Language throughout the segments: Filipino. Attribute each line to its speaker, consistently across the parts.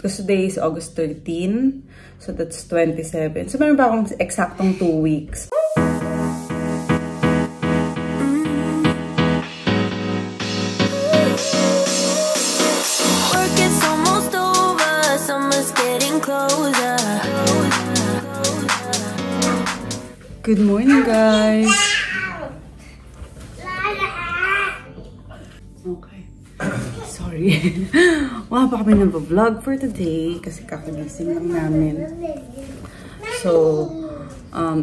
Speaker 1: Because today is August 13. So that's 27. So meron pa akong eksaktong 2 weeks. Good morning, guys. Okay. Sorry. Wala pa kami nag-vlog for today kasi kakagising lang namin. So,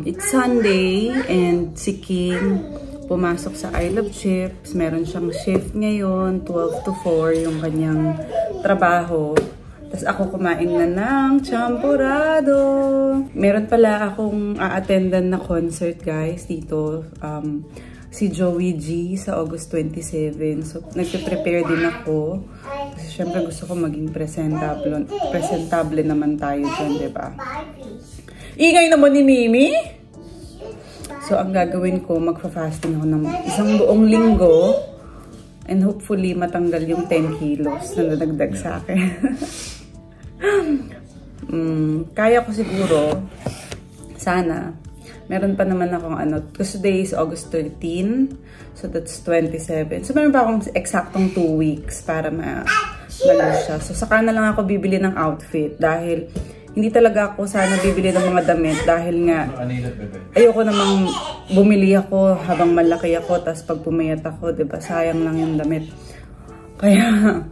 Speaker 1: it's Sunday and si Kim pumasok sa I Love Chips. Meron siyang shift ngayon, 12 to 4 yung kanyang trabaho. Tapos ako kumain na ng champurrado. Meron pala akong a-attendan na concert, guys, dito. Si Joey G sa August 27. So, nagpe-prepare din ako. Kasi syempre gusto ko maging presentable naman tayo dyan, diba? Ingay naman ni Mimi! So, ang gagawin ko, magfa-fasting ako ng isang buong linggo. And hopefully, matanggal yung 10 kilos na nadagdag sa akin. Kaya ko siguro. Sana. Meron pa naman akong because today is August 13. So that's 27. So meron pa akong eksaktong 2 weeks para ma-lose siya. So saka na lang ako bibili ng outfit. Dahil hindi talaga ako sana bibili ng mga damit. Dahil nga ayoko namang bumili ako habang malaki ako. Tapos pag pumayat ako, diba, sayang lang yung damit. Kaya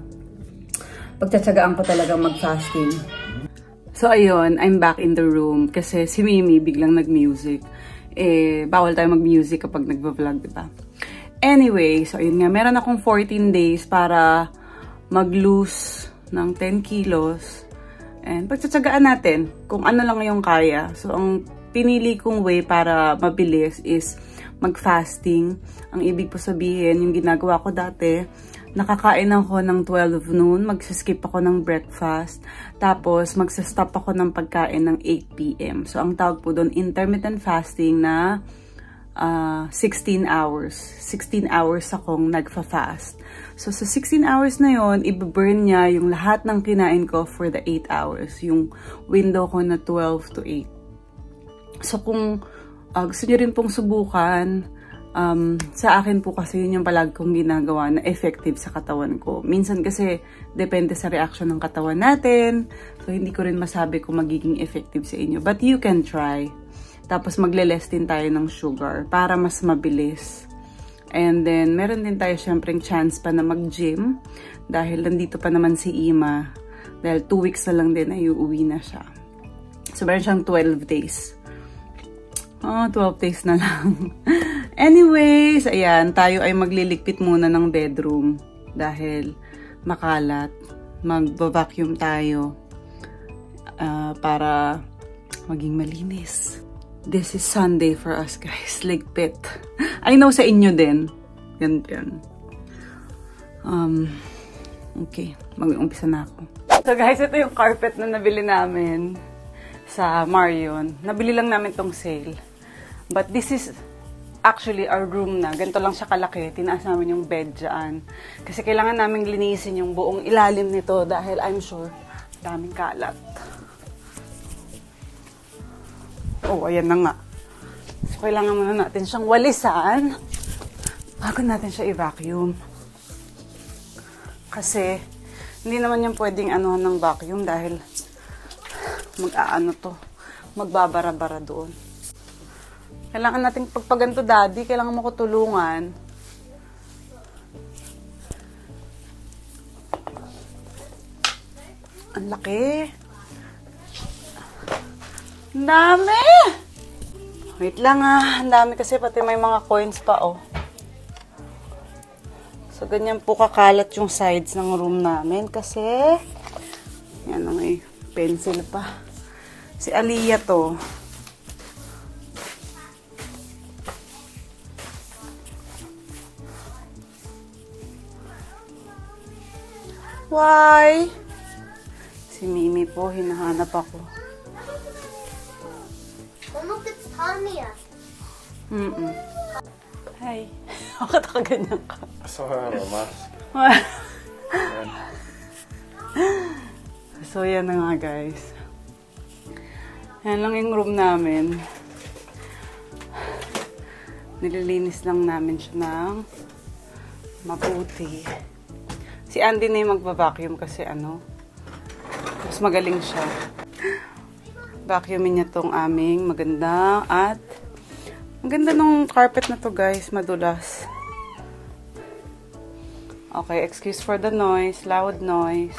Speaker 1: pagtsatsagaan ko talagang mag-fasting. So, ayun, I'm back in the room kasi si Mimi biglang nag-music. Bawal tayo mag-music kapag nagva-vlog, diba? Anyway, so ayun nga, meron akong 14 days para mag-lose ng 10 kilos. And pagtsatsagaan natin kung ano lang yung kaya. So, ang pinili kong way para mabilis is mag-fasting. Ang ibig po sabihin, yung ginagawa ko dati, nakakain ako ng 12 noon, magsiskip ako ng breakfast, tapos magsastop ako ng pagkain ng 8 p.m. So, ang tawag po doon, intermittent fasting na 16 hours. 16 hours akong nagfa-fast. So, sa 16 hours na yon, i-burn niya yung lahat ng kinain ko for the 8 hours. Yung window ko na 12 to 8. So, kung gusto nyo rin pong subukan, sa akin po kasi yun yung palagi kong ginagawa na effective sa katawan ko. Minsan kasi depende sa reaction ng katawan natin. So, hindi ko rin masabi kung magiging effective sa inyo. But you can try. Tapos magle-less din tayo ng sugar para mas mabilis. And then, meron din tayo syempreng chance pa na mag-gym. Dahil nandito pa naman si Ima. Dahil 2 weeks na lang din ay uuwi na siya. So, meron siyang 12 days. 12 days na lang. Anyways, ayan, tayo ay magliligpit muna ng bedroom dahil makalat. Mag-vacuum tayo para maging malinis. This is Sunday for us, guys. Ligpit. I know sa inyo din. Ganyan. Okay, mag-umpisa na ako. So guys, ito yung carpet na nabili namin sa Marion. Nabili lang namin tong sale. But this is actually our room na. Ganito lang siya kalaki. Tinaas namin yung bed dyan. Kasi kailangan namin linisin yung buong ilalim nito dahil I'm sure daming kalat. Oh, ayan na nga. So, kailangan muna natin siyang walisan bago natin siya i-vacuum. Kasi hindi naman yung pwedeng anuhan ng vacuum dahil magbabara-bara doon. Kailangan natin pagpaganto, daddy. Kailangan mo ko tulungan. Ang laki. Ang dami! Wait lang Ang dami kasi pati may mga coins pa, oh. So, ganyan po kakalat yung sides ng room namin kasi yan, may pencil pa. Si Aliyah to. Why? Si Mimi po, hinahanap ako.
Speaker 2: Oh, look, it's Tanya.
Speaker 1: Hi. Bakit nakaganyan ka?
Speaker 3: I saw her on a mask.
Speaker 1: So, So, yan na nga guys. Yan lang yung room namin. Nililinis lang namin siya ng mabuti. Si Andy na yung magva-vacuum kasi mas magaling siya. Vacuumin niya tong aming maganda at ang ganda nung carpet na to guys, madulas. Okay, excuse for the noise, loud noise.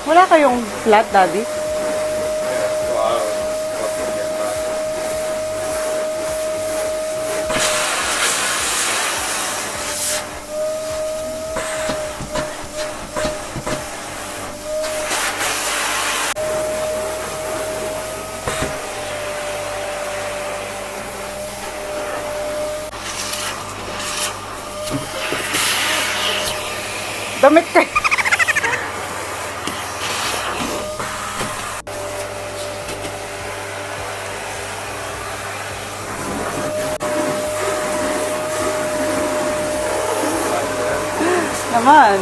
Speaker 1: Wala kayong flat, Daddy? Damit kayo. Naman.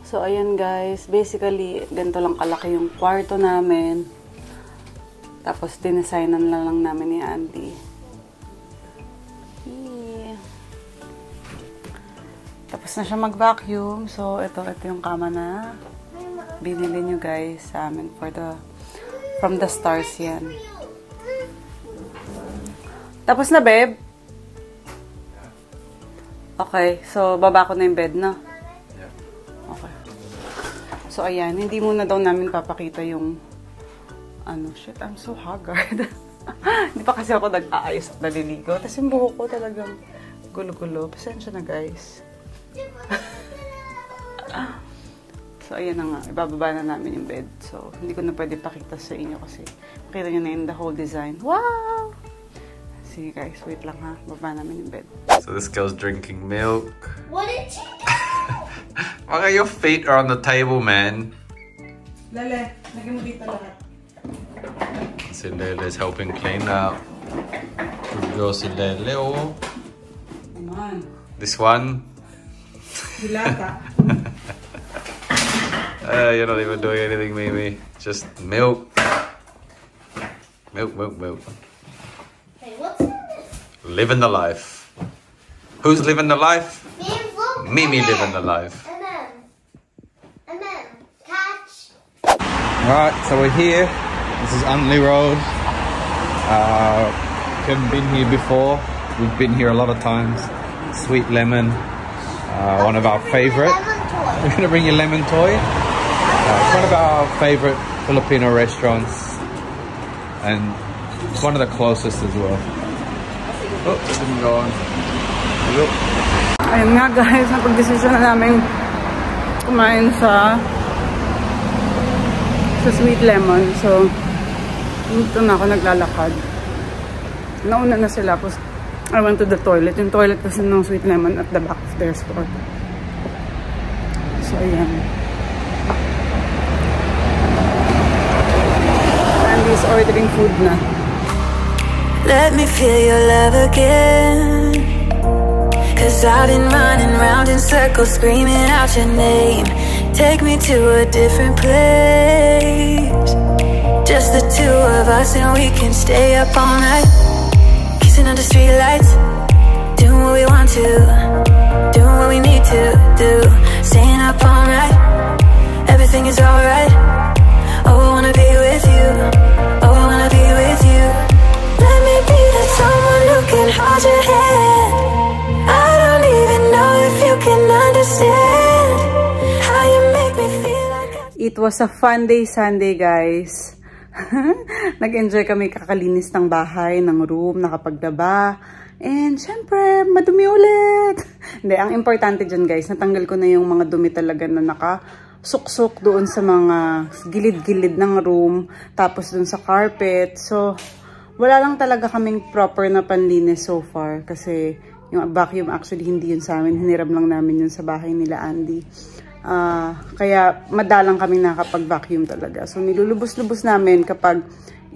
Speaker 1: So, ayan guys. Basically, ganito lang kalaki yung kwarto namin. Tapos, dinesignan lang namin ni Andy. Tapos na siya mag-vacuum. So, ito yung kama na binili nyo guys sa amin from the stars yan. Tapos na, babe? Okay. So, baba ko na yung bed, no? Okay. So, ayan. Hindi muna daw namin papakita yung shit, I'm so haggard. Hindi pa kasi ako nag-aayos at naliligo. Tapos yung buhok ko talagang gulo-gulo. Pasensya na, guys. So, ayan na nga. Ibababa na namin yung bed. So, hindi ko na pwede pakita sa inyo kasi makita nyo na yun the whole design. Wow! Sige guys, wait lang ha. Baba namin yung bed.
Speaker 3: So this girl's drinking milk.
Speaker 2: What did you do?
Speaker 3: Why your feet are on the table, man?
Speaker 1: Lele, lagyan mo dito lahat.
Speaker 3: Si Lele's helping clean up. Good girl si Lele, oh.
Speaker 1: Come on.
Speaker 3: This one?
Speaker 1: Dilata.
Speaker 3: You're not even doing anything, Mimi. Just milk. Milk, milk, milk.
Speaker 2: Hey, what's in this?
Speaker 3: Living the life. Who's living the life?
Speaker 2: Me and Luke.
Speaker 3: Mimi
Speaker 2: and
Speaker 3: living
Speaker 2: then-
Speaker 3: the life.
Speaker 2: And then, catch.
Speaker 3: Right, so we're here. This is Untley Road. Haven't been here before. We've been here a lot of times. Sweet Lemon, one of our favorite.
Speaker 2: Lemon toy.
Speaker 3: We're gonna bring you lemon toy. It's one of our favorite Filipino restaurants, and it's one of the closest as well. Oh, it didn't go on. Look.
Speaker 1: Ayun nga guys, napag-desisyon na namin kumain sa Sweet Lemon. So, dito na ako naglalakad. Nauna na sila. Tapos, I went to the toilet. Yung toilet kasi ng Sweet Lemon at the back of their store. So, ayan. Andy's ordering food na.
Speaker 4: Let me feel your love again, 'cause I've been running round in circles screaming out your name. Take me to a different place, just the two of us, and we can stay up all night, kissing under streetlights, doing what we want to, doing what we need to do, staying up all night, everything is alright. Oh, I wanna be with you, oh, I wanna be with you. Let me be that someone who can hold your hand. I don't even know if you can understand how you make me feel like
Speaker 1: It was a fun day Sunday, guys. Nag-enjoy kami kakalinis ng bahay, ng room, nakapagdaba. And syempre, madumi ulit. Hindi, ang importante dyan guys, natanggal ko na yung mga dumi talaga na nakasuksok doon sa mga gilid-gilid ng room. Tapos doon sa carpet. So, wala lang talaga kaming proper na panlinis so far. Kasi yung vacuum actually hindi yun sa amin. Hiniram lang namin yun sa bahay nila Andy. Kaya madalang kami nakapag-vacuum talaga. So nilulubos-lubos namin kapag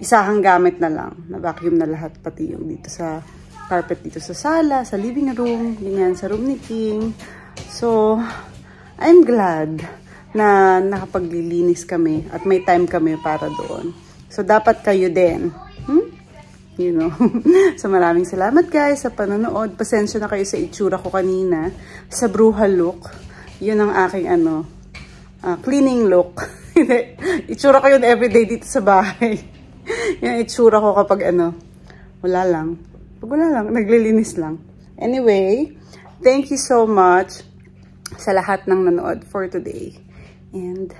Speaker 1: isahang gamit na lang. Na-vacuum na lahat, pati yung dito sa carpet dito sa sala, sa living room, ganyan, sa room ni King. So, I'm glad na nakapaglilinis kami at may time kami para doon. So, dapat kayo din. You know. So, maraming salamat guys sa panonood. Pasensya na kayo sa itsura ko kanina. Sa bruha look. Yun ang aking cleaning look. Itsura ko yun everyday dito sa bahay. Yung itsura ko kapag wala lang. Pag wala lang, naglilinis lang. Anyway, thank you so much sa lahat ng nanood for today. And